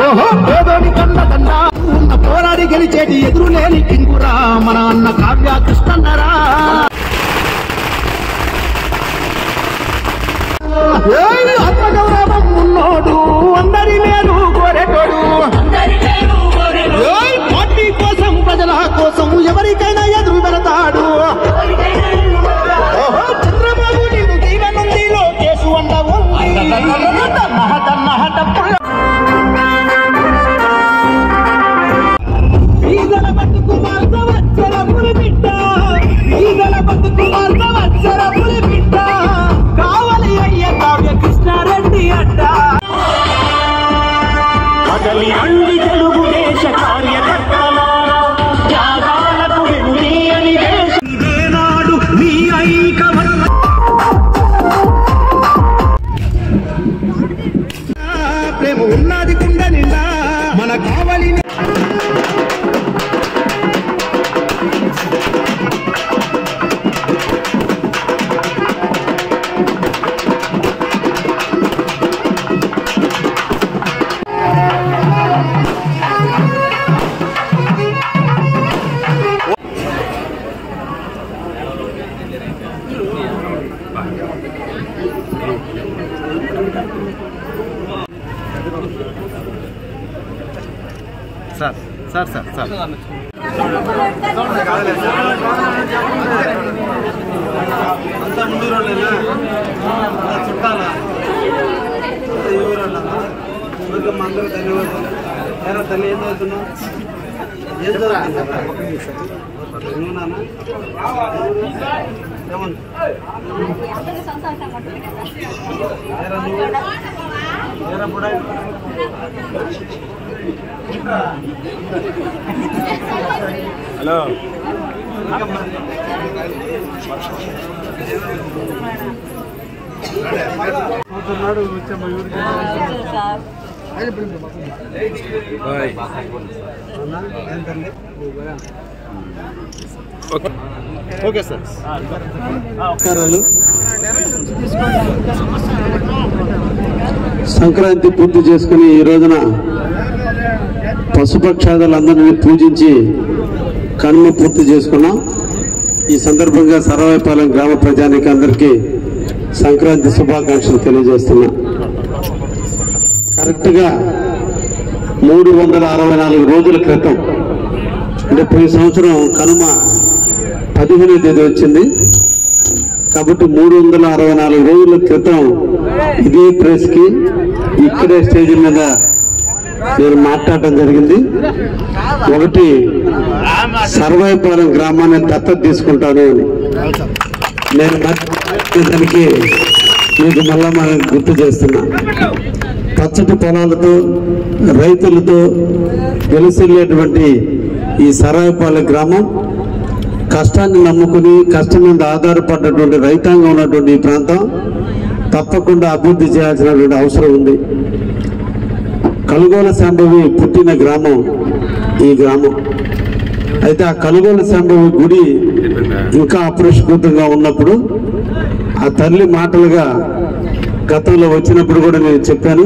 ఓహో పేదోడి కన్నదండ ఉన్న పోరాడి గెలిచేటి ఎదురులేని కింగురా మన అన్న కావ్య కృష్ణన్నరా. ఆత్మగౌరవం ఉన్నోడు అందరి మేలు కోరేటోడు పార్టీ కోసం ప్రజల కోసం ఎవరికైనా ఎదురు పెడతాడు. చంద్రబాబు నీకు దీవెనుంది లోకేశు అండ ఈగల బతుకు మార్త వచ్చర పులి బిడ్డ, ఈగల బతుకు మార్త వచ్చర పులి బిడ్డ, కావాలి అయ్య కావ్య కృష్ణారెడ్డి అడ్డ. అగలి అండి తెలుగుదేశ కార్యకర్తలారా త్యాగాలకు వెనుది అని ఇదేనాడు మీ ఐకమత్య ప్రేమ ఉన్నది కుండ నిండా మన కావాలి. సార్ సార్ సార్ సార్ అంతా ముందు రోజులేనా చుట్టాలా మా అందరూ ధన్యవాదాలు. ఎరా తల్లి ఏం చదువుతున్నావు? ఏం చదువుతున్నా హలో ఓకే సార్. సంక్రాంతి పూర్తి చేసుకుని ఈ రోజున పశుపక్షాదులందరినీ పూజించి కనుమ పూర్తి చేసుకున్నాం. ఈ సందర్భంగా సర్వేపాలెం గ్రామ ప్రజానికి అందరికీ సంక్రాంతి శుభాకాంక్షలు తెలియజేస్తున్నా. కరెక్ట్గా 364 రోజుల క్రితం అంటే పోయిన సంవత్సరం కనుమ 15వ తేదీ వచ్చింది కాబట్టి 364 రోజుల క్రితం ఇదే ప్రెస్ కి ఇక్కడే స్టేజ్ మీద నేను మాట్లాడటం జరిగింది. ఒకటి సర్వేపాలెం గ్రామాన్ని దత్తత తీసుకుంటాను నేను దానికి మీకు మళ్ళా గుర్తు చేస్తున్నా. పచ్చటి పొలాలతో రైతులతో వెలుసిల్లేటువంటి ఈ సర్వేపాలెం గ్రామం కష్టాన్ని నమ్ముకుని కష్టం మీద ఆధారపడినటువంటి రైతాంగం ఉన్నటువంటి ఈ ప్రాంతం తప్పకుండా అభివృద్ధి చేయాల్సినటువంటి అవసరం ఉంది. కలుగోల శాంభవి పుట్టిన గ్రామం ఈ గ్రామం. అయితే ఆ కలుగోల శాంభవి గుడి ఇంకా అపరిష్కృతంగా ఉన్నప్పుడు ఆ తల్లి మాటలుగా గతంలో వచ్చినప్పుడు కూడా నేను చెప్పాను.